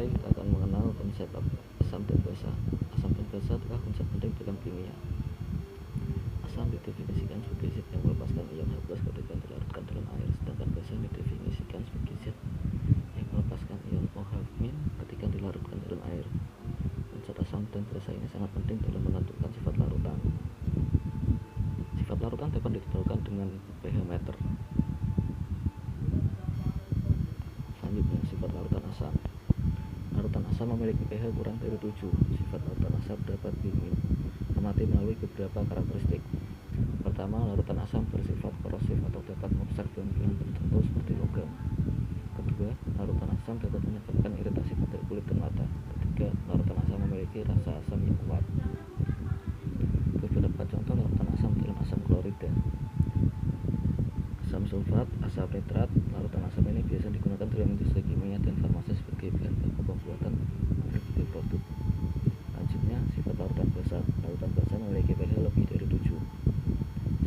mulai, kita akan mengenal konsep asam dan basa. Asam dan basa adalah konsep penting dalam kimia. Asam didefinisikan sebagai zat yang melepaskan ion H+ ketika dilarutkan dalam air, sedangkan basa didefinisikan sebagai zat yang melepaskan ion OH- ketika dilarutkan dalam air. Konsep asam dan basa ini sangat penting dalam menentukan sifat larutan. Sifat larutan dapat ditentukan dengan pH meter. Selanjutnya, sifat larutan asam. Larutan asam memiliki pH kurang dari 7. Sifat larutan asam dapat diamati melalui beberapa karakteristik. Pertama, larutan asam bersifat korosif atau dapat merusak bahan-bahan tertentu seperti logam. Kedua, larutan asam dapat menyebabkan iritasi pada kulit dan mata. Ketiga, larutan asam memiliki rasa asam yang kuat. Beberapa contoh larutan asam dalam asam klorida: asam sulfat, asam nitrat. Larutan asam ini biasa digunakan dalam industri kimia dan farmasi sebagai bahan baku pembuatan berbagai produk. Selanjutnya, sifat larutan basa. Larutan basa memiliki pH lebih dari 7.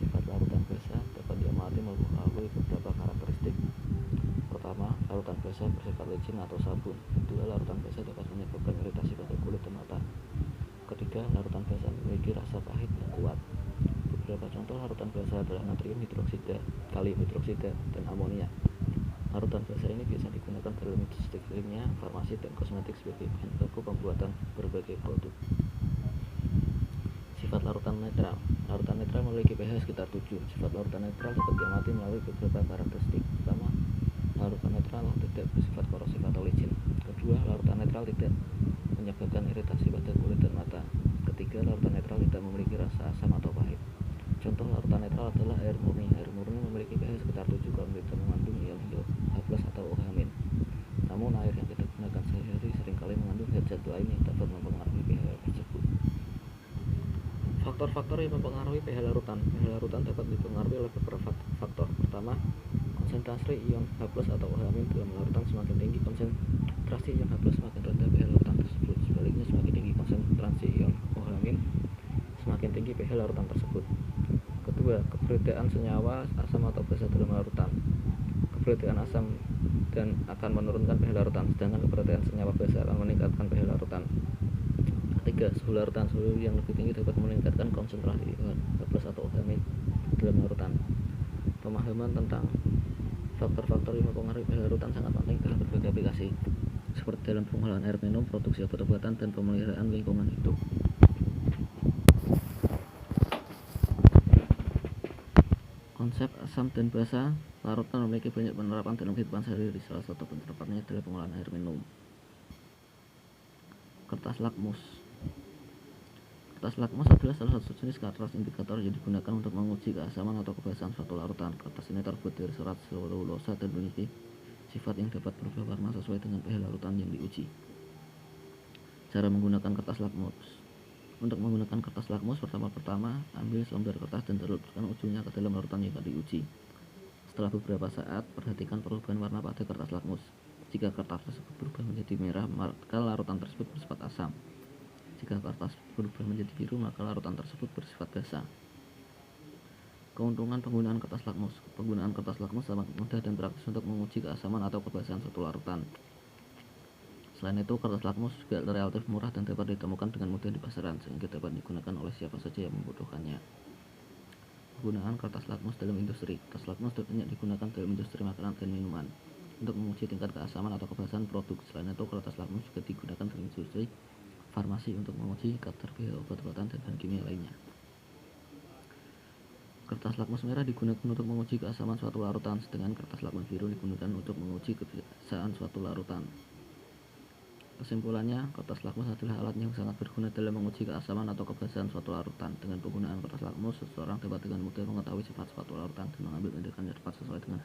Sifat larutan basa dapat diamati melalui beberapa karakteristik. Pertama, larutan basa bersifat licin atau sabun. Kedua, larutan basa dapat menyebabkan iritasi pada kulit dan mata. Ketiga, larutan basa memiliki rasa pahit yang kuat. Beberapa contoh larutan basa adalah natrium hidroksida, kalium hidroksida, dan amonia. Larutan basa ini biasa digunakan dalam industri kimia, farmasi, dan kosmetik sebagai bahan baku pembuatan berbagai produk. Sifat larutan netral. Larutan netral memiliki pH sekitar 7. Sifat larutan netral dapat diamati melalui beberapa karakteristik. Pertama, larutan netral tidak bersifat korosif atau licin. Kedua, larutan netral tidak menyebabkan iritasi pada kulit dan mata. Ketiga, larutan netral tidak memiliki rasa asam atau pahit. Contoh larutan netral adalah air murni. Air murni memiliki pH sekitar 7 kalau tidak mengandung ion H+ atau OH-. Namun air yang kita gunakan sehari-hari seringkali mengandung zat-zat lain yang dapat mempengaruhi pH tersebut. Faktor-faktor yang mempengaruhi pH larutan. pH larutan dapat dipengaruhi oleh beberapa faktor. Pertama, konsentrasi ion H+ atau OH- dalam larutan semakin tinggi, konsentrasi ion H+ semakin rendah pH larutan tersebut. Sebaliknya, semakin tinggi konsentrasi ion OH-, semakin tinggi pH larutan tersebut. Kedua, keberadaan senyawa asam atau basa dalam larutan. Keberadaan asam dan akan menurunkan pH larutan, sedangkan keberadaan senyawa basa akan meningkatkan pH larutan. Ketiga, suhu larutan. Suhu yang lebih tinggi dapat meningkatkan konsentrasi ion H+ atau OH- dalam larutan. Pemahaman tentang faktor-faktor yang mempengaruhi pH larutan sangat penting dalam berbagai aplikasi, seperti dalam pengolahan air minum, produksi obat-obatan, dan pemeliharaan lingkungan hidup. Konsep asam dan basa larutan memiliki banyak penerapan dalam kehidupan sehari-hari. Salah satu penerapannya adalah pengolahan air minum. Kertas lakmus. Kertas lakmus adalah salah satu jenis kertas indikator yang digunakan untuk menguji keasaman atau kebasahan suatu larutan. Kertas ini terbuat dari serat selulosa dan memiliki sifat yang dapat berubah warna sesuai dengan pH larutan yang diuji. Cara menggunakan kertas lakmus. Untuk menggunakan kertas lakmus, pertama ambil selembar kertas dan celupkan ujungnya ke dalam larutan yang akan diuji. Setelah beberapa saat, perhatikan perubahan warna pada kertas lakmus. Jika kertas tersebut berubah menjadi merah, maka larutan tersebut bersifat asam. Jika kertas berubah menjadi biru, maka larutan tersebut bersifat basa. Keuntungan penggunaan kertas lakmus. Penggunaan kertas lakmus sangat mudah dan praktis untuk menguji keasaman atau kebasahan suatu larutan. Selain itu, kertas lakmus juga relatif murah dan dapat ditemukan dengan mudah di pasaran, sehingga dapat digunakan oleh siapa saja yang membutuhkannya. Penggunaan kertas lakmus dalam industri. Kertas lakmus banyak digunakan dalam industri makanan dan minuman untuk menguji tingkat keasaman atau kebasahan produk. Selain itu, kertas lakmus juga digunakan dalam industri farmasi untuk menguji kadar pH obat-obatan dan bahan kimia lainnya. Kertas lakmus merah digunakan untuk menguji keasaman suatu larutan, sedangkan kertas lakmus biru digunakan untuk menguji kebasaan suatu larutan. Kesimpulannya, kertas lakmus adalah alat yang sangat berguna dalam menguji keasaman atau kebasahan suatu larutan. Dengan penggunaan kertas lakmus, seseorang dapat dengan mudah mengetahui sifat suatu larutan dan mengambil tindakan yang tepat sesuai dengan